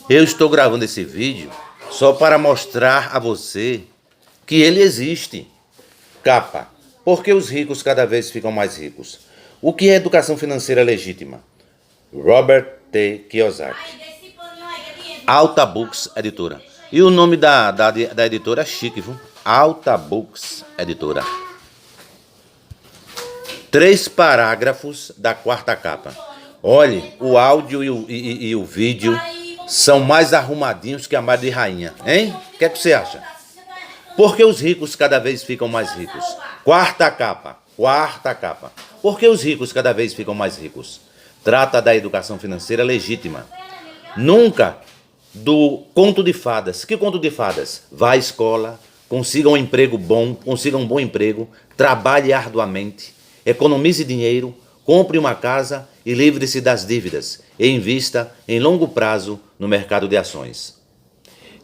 Eu estou gravando esse vídeo só para mostrar a você que ele existe. Capa. Por que os ricos cada vez ficam mais ricos? O que é educação financeira legítima? Robert T. Kiyosaki. Alta Books Editora. E o nome da editora é chique, viu? Alta Books Editora. 3 parágrafos da 4ª capa. Olhe, o áudio e o vídeo são mais arrumadinhos que a Madre Rainha, hein? O que é que você acha? Por que os ricos cada vez ficam mais ricos? 4ª capa. 4ª capa. Por que os ricos cada vez ficam mais ricos? Trata da educação financeira legítima. Nunca do conto de fadas. Que conto de fadas? Vá à escola, consiga um emprego bom, consiga um bom emprego, trabalhe arduamente, economize dinheiro, compre uma casa e livre-se das dívidas e invista em longo prazo no mercado de ações.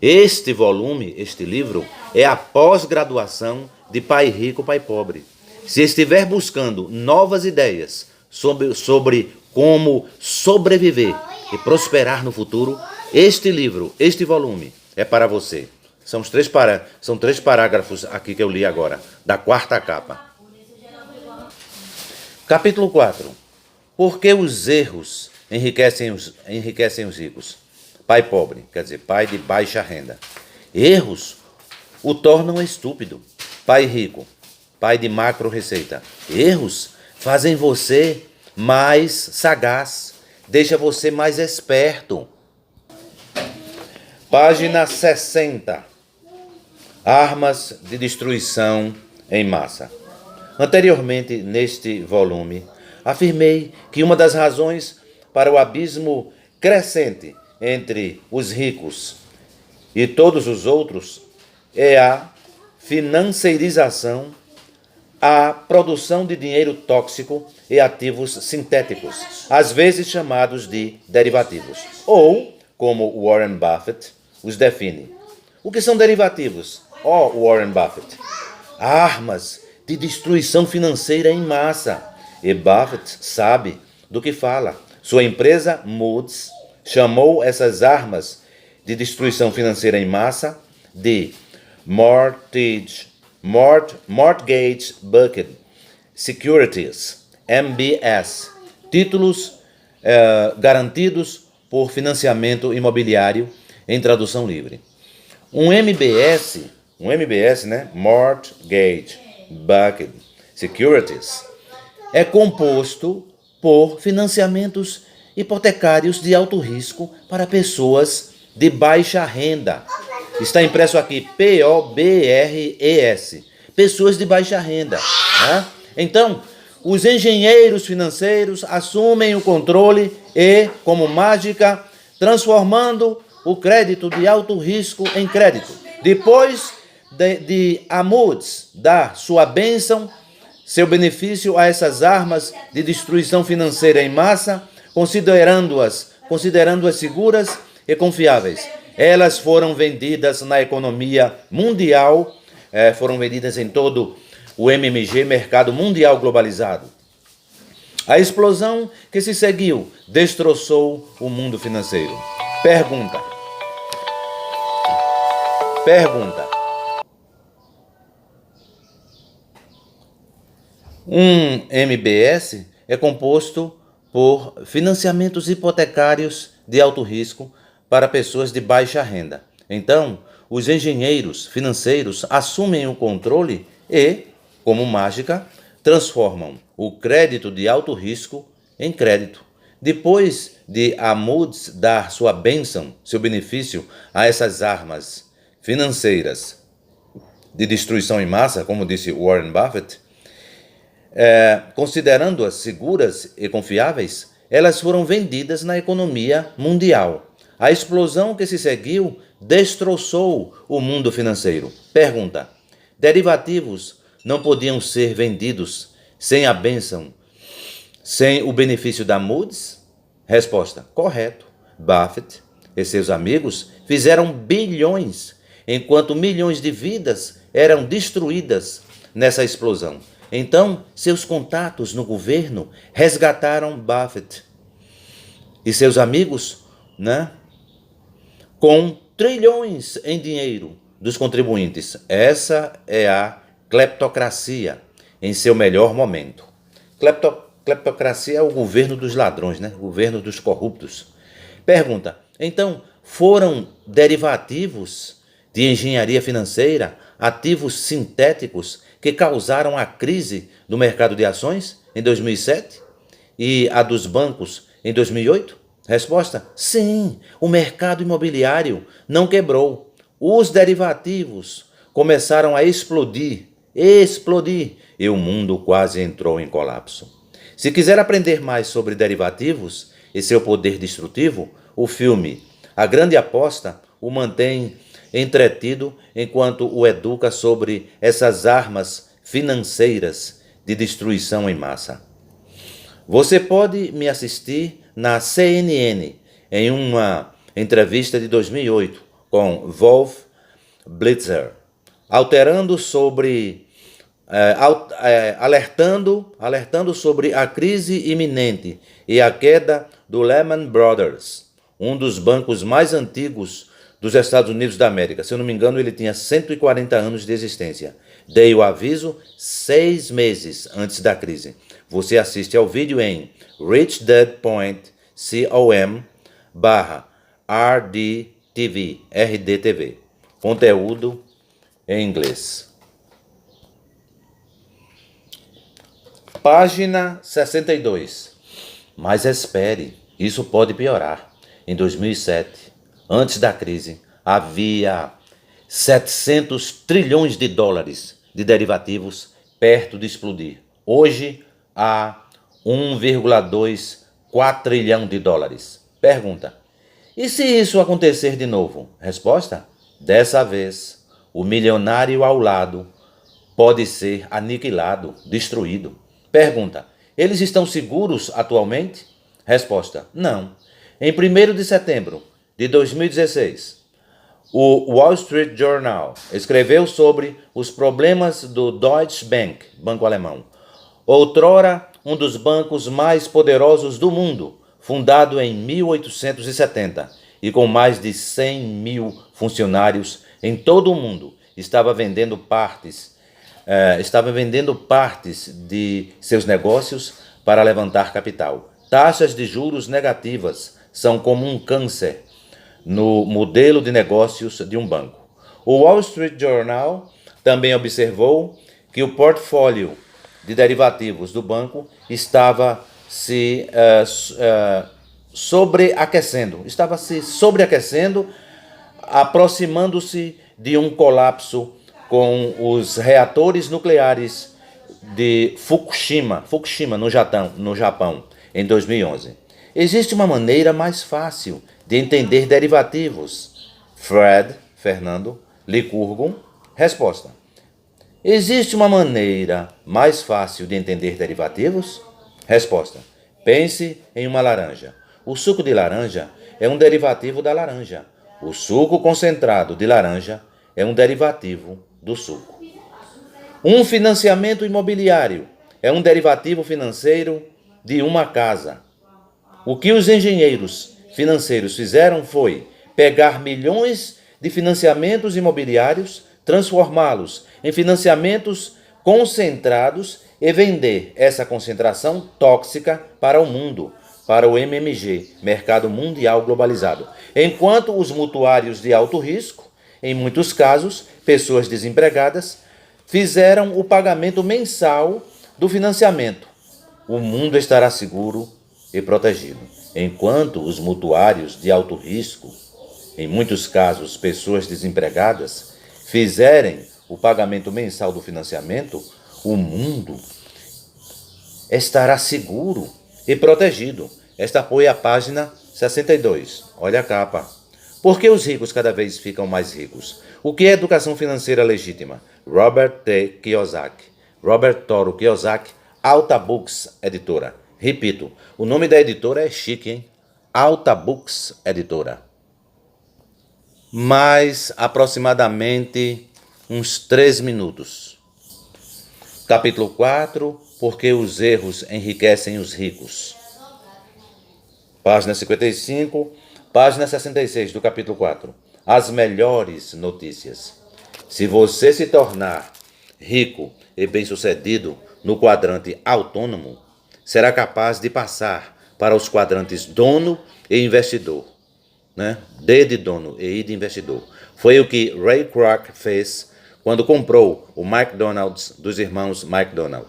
Este volume, este livro, é a pós-graduação de Pai Rico, Pai Pobre. Se estiver buscando novas ideias sobre como sobreviver e prosperar no futuro, este livro, este volume é para você. São 3 parágrafos aqui que eu li agora, da 4ª capa. Capítulo 4. Por que os erros enriquecem os ricos? Pai pobre, quer dizer, pai de baixa renda. Erros o tornam estúpido. Pai rico, pai de macro receita. Erros fazem você mais sagaz, deixa você mais esperto. Página 60. Armas de destruição em massa. Anteriormente, neste volume, afirmei que uma das razões para o abismo crescente entre os ricos e todos os outros é a financeirização, a produção de dinheiro tóxico e ativos sintéticos, às vezes chamados de derivativos, ou, como Warren Buffett os define. O que são derivativos? Warren Buffett. Armas de destruição financeira em massa. E Buffett sabe do que fala. Sua empresa Moody's chamou essas armas de destruição financeira em massa de Mortgage Bucket Securities, MBS, títulos garantidos por financiamento imobiliário em tradução livre. Um MBS, né? Mortgage Bucket Securities, é composto por financiamentos hipotecários de alto risco para pessoas de baixa renda. Está impresso aqui POBRES, pessoas de baixa renda. Né? Então, os engenheiros financeiros assumem o controle e, como mágica, transformando o crédito de alto risco em crédito. Depois de a Moody's dar sua bênção, seu benefício a essas armas de destruição financeira em massa, considerando-as seguras e confiáveis. Elas foram vendidas na economia mundial, foram vendidas em todo o MMG, mercado mundial globalizado. A explosão que se seguiu destroçou o mundo financeiro. Pergunta. Um MBS é composto por financiamentos hipotecários de alto risco para pessoas de baixa renda. Então, os engenheiros financeiros assumem o controle e, como mágica, transformam o crédito de alto risco em crédito. Depois de a Moody's dar sua bênção, seu benefício a essas armas financeiras de destruição em massa, como disse Warren Buffett, considerando-as seguras e confiáveis, elas foram vendidas na economia mundial. A explosão que se seguiu destroçou o mundo financeiro. Pergunta: derivativos não podiam ser vendidos sem a bênção, sem o benefício da Moody's? Resposta: correto. Buffett e seus amigos fizeram bilhões, enquanto milhões de vidas eram destruídas nessa explosão. Então, seus contatos no governo resgataram Buffett e seus amigos, né? com trilhões em dinheiro dos contribuintes. Essa é a cleptocracia em seu melhor momento. Cleptocracia é o governo dos ladrões, né? O governo dos corruptos. Pergunta: então foram derivativos de engenharia financeira, ativos sintéticos que causaram a crise do mercado de ações em 2007 e a dos bancos em 2008? Resposta: sim, o mercado imobiliário não quebrou. Os derivativos começaram a explodir, e o mundo quase entrou em colapso. Se quiser aprender mais sobre derivativos e seu poder destrutivo, o filme A Grande Aposta o mantém entretido enquanto o educa sobre essas armas financeiras de destruição em massa. Você pode me assistir na CNN em uma entrevista de 2008 com Wolf Blitzer, alertando sobre a crise iminente e a queda do Lehman Brothers, um dos bancos mais antigos dos Estados Unidos da América. Se eu não me engano, ele tinha 140 anos de existência. Dei o aviso 6 meses antes da crise. Você assiste ao vídeo em richdead.com/rdtv. Conteúdo em inglês. Página 62. Mas espere, isso pode piorar. Em 2007, antes da crise, havia 700 trilhões de dólares de derivativos perto de explodir. Hoje, há 1,2 quatrilhão de dólares. Pergunta: e se isso acontecer de novo? Resposta: dessa vez, o milionário ao lado pode ser aniquilado, destruído. Pergunta: eles estão seguros atualmente? Resposta: não. Em 1º de setembro de 2016, o Wall Street Journal escreveu sobre os problemas do Deutsche Bank, banco alemão, outrora um dos bancos mais poderosos do mundo, fundado em 1870 e com mais de 100 mil funcionários em todo o mundo, estava vendendo partes de seus negócios para levantar capital. Taxas de juros negativas são como um câncer no modelo de negócios de um banco. O Wall Street Journal também observou que o portfólio de derivativos do banco estava se sobreaquecendo, aproximando-se de um colapso com os reatores nucleares de Fukushima no Japão, em 2011. Existe uma maneira mais fácil de entender derivativos. Fernando Licurgo. Resposta: existe uma maneira mais fácil de entender derivativos? Resposta: pense em uma laranja. O suco de laranja é um derivativo da laranja. O suco concentrado de laranja é um derivativo do suco. Um financiamento imobiliário é um derivativo financeiro de uma casa. O que os engenheiros financeiros fizeram foi pegar milhões de financiamentos imobiliários, transformá-los em financiamentos concentrados e vender essa concentração tóxica para o mundo, para o MMG, Mercado Mundial Globalizado. Enquanto os mutuários de alto risco, em muitos casos, pessoas desempregadas, fizeram o pagamento mensal do financiamento. O mundo estará seguro e protegido. Enquanto os mutuários de alto risco, em muitos casos pessoas desempregadas, fizerem o pagamento mensal do financiamento, o mundo estará seguro e protegido. Esta foi a página 62. Olha a capa. Por que os ricos cada vez ficam mais ricos? O que é educação financeira legítima? Robert Toro Kiyosaki, Alta Books Editora. Repito, o nome da editora é chique, hein? Alta Books Editora. Mais aproximadamente uns 3 minutos. Capítulo 4, Por que os erros enriquecem os ricos. Página 55, Página 66 do capítulo 4. As melhores notícias. Se você se tornar rico e bem-sucedido no quadrante autônomo, será capaz de passar para os quadrantes dono e investidor, né? D de dono e I de investidor. Foi o que Ray Kroc fez quando comprou o McDonald's dos irmãos McDonald.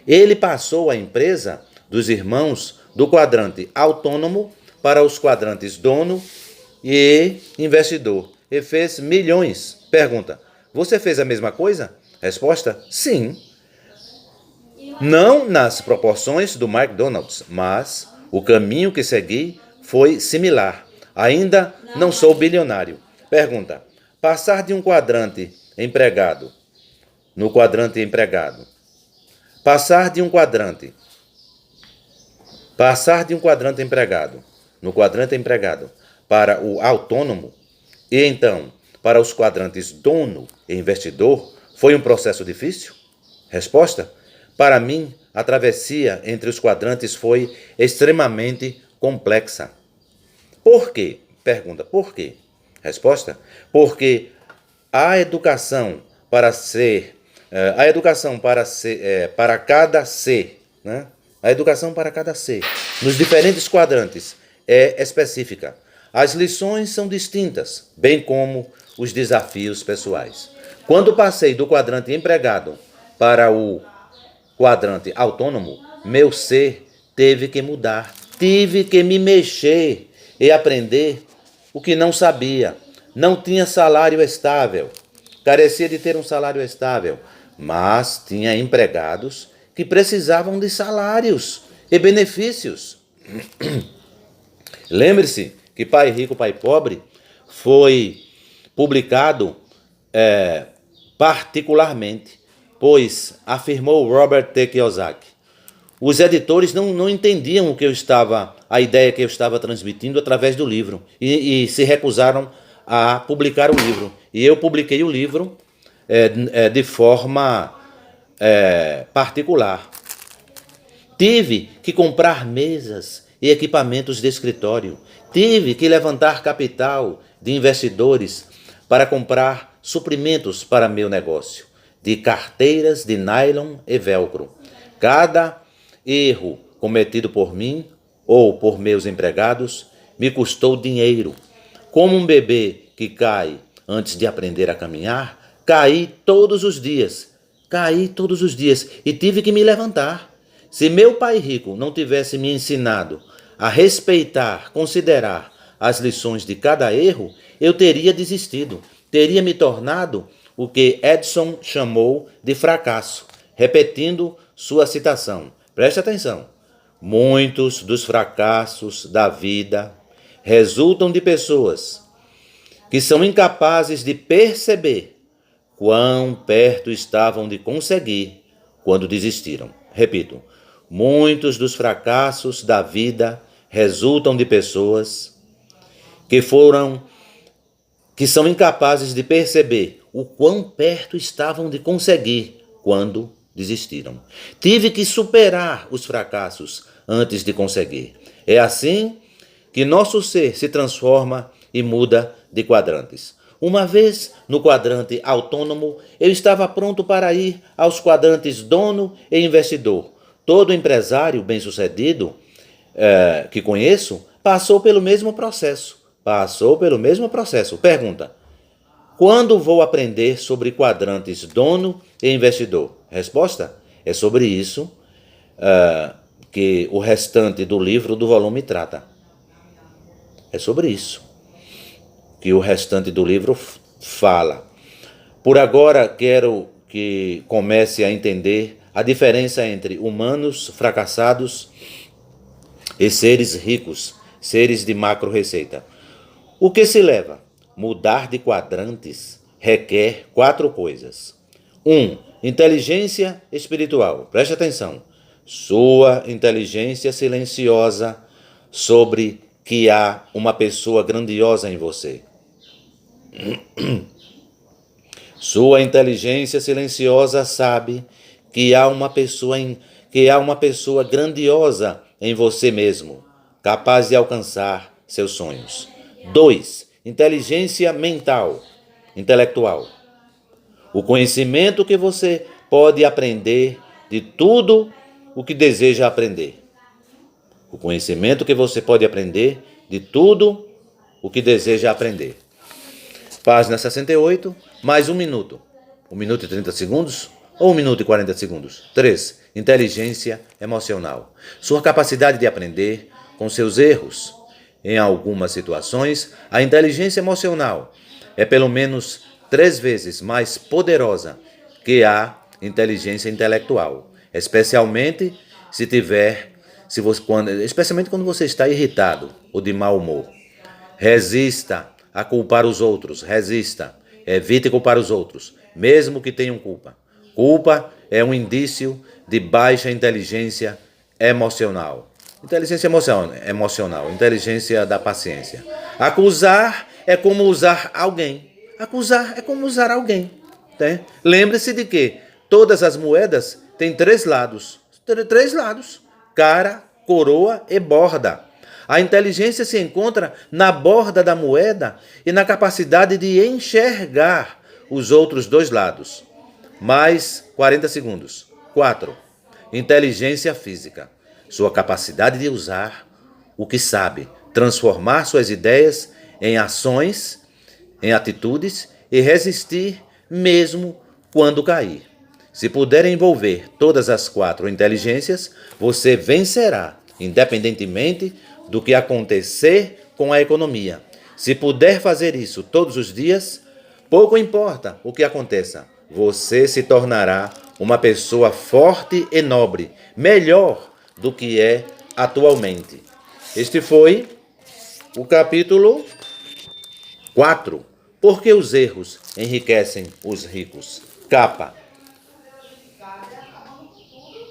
Ele passou a empresa dos irmãos do quadrante autônomo para os quadrantes dono e investidor e fez milhões. Pergunta: você fez a mesma coisa? Resposta: sim. Não nas proporções do McDonald's, mas o caminho que segui foi similar. Ainda não sou bilionário. Pergunta: passar de um quadrante empregado no quadrante empregado. Passar de um quadrante empregado no quadrante empregado para o autônomo e então para os quadrantes dono e investidor foi um processo difícil? Resposta: para mim, a travessia entre os quadrantes foi extremamente complexa. Por quê? Pergunta: por quê? Resposta: porque a educação para cada ser, né? A educação para cada ser, nos diferentes quadrantes, é específica. As lições são distintas, bem como os desafios pessoais. Quando passei do quadrante empregado para o quadrante autônomo, meu ser teve que mudar, tive que me mexer e aprender o que não sabia. Não tinha salário estável, carecia de ter um salário estável, mas tinha empregados que precisavam de salários e benefícios. Lembre-se que Pai Rico, Pai Pobre foi publicado particularmente, pois, afirmou Robert T. Kiyosaki, os editores não entendiam a ideia que eu estava transmitindo através do livro e se recusaram a publicar o livro. E eu publiquei o livro de forma particular. Tive que comprar mesas e equipamentos de escritório. Tive que levantar capital de investidores para comprar suprimentos para meu negócio, de carteiras de nylon e velcro. Cada erro cometido por mim ou por meus empregados me custou dinheiro. Como um bebê que cai antes de aprender a caminhar, caí todos os dias e tive que me levantar. Se meu pai rico não tivesse me ensinado a respeitar, considerar as lições de cada erro, eu teria desistido, teria me tornado o que Edison chamou de fracasso, repetindo sua citação. Preste atenção. Muitos dos fracassos da vida resultam de pessoas que são incapazes de perceber quão perto estavam de conseguir quando desistiram. Repito, muitos dos fracassos da vida resultam de pessoas que são incapazes de perceber o quão perto estavam de conseguir quando desistiram. Tive que superar os fracassos antes de conseguir. É assim que nosso ser se transforma e muda de quadrantes. Uma vez no quadrante autônomo, eu estava pronto para ir aos quadrantes dono e investidor. Todo empresário bem-sucedido que conheço passou pelo mesmo processo. Pergunta: quando vou aprender sobre quadrantes dono e investidor? Resposta: é sobre isso que o restante do livro do volume trata. É sobre isso que o restante do livro fala. Por agora, quero que comece a entender a diferença entre humanos fracassados e seres ricos, seres de macro receita. O que se leva? Mudar de quadrantes requer 4 coisas. 1. Inteligência espiritual. Preste atenção. Sua inteligência silenciosa sobre que há uma pessoa grandiosa em você. Sua inteligência silenciosa sabe que há uma pessoa grandiosa em você mesmo, capaz de alcançar seus sonhos. 2. Inteligência mental, intelectual. O conhecimento que você pode aprender de tudo o que deseja aprender. O conhecimento que você pode aprender de tudo o que deseja aprender. Página 68, mais 1 minuto. 1 minuto e 30 segundos ou 1 minuto e 40 segundos. 3. Inteligência emocional. Sua capacidade de aprender com seus erros. Em algumas situações, a inteligência emocional é pelo menos 3 vezes mais poderosa que a inteligência intelectual, especialmente quando você está irritado ou de mau humor. Resista a culpar os outros, evite culpar os outros, mesmo que tenham culpa. Culpa é um indício de baixa inteligência emocional. Inteligência emocional, inteligência da paciência. Acusar é como usar alguém. Né? Lembre-se de que todas as moedas têm 3 lados. 3 lados. Cara, coroa e borda. A inteligência se encontra na borda da moeda e na capacidade de enxergar os outros 2 lados. Mais 40 segundos. 4. Inteligência física. Sua capacidade de usar o que sabe, transformar suas ideias em ações, em atitudes e resistir mesmo quando cair. Se puder envolver todas as 4 inteligências, você vencerá, independentemente do que acontecer com a economia. Se puder fazer isso todos os dias, pouco importa o que aconteça, você se tornará uma pessoa forte e nobre, melhor do que é atualmente. Este foi o capítulo 4. Por que os erros enriquecem os ricos? Capa.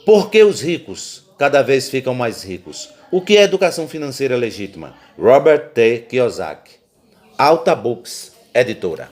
Por que os ricos cada vez ficam mais ricos? O que é educação financeira legítima? Robert T. Kiyosaki. Alta Books, editora.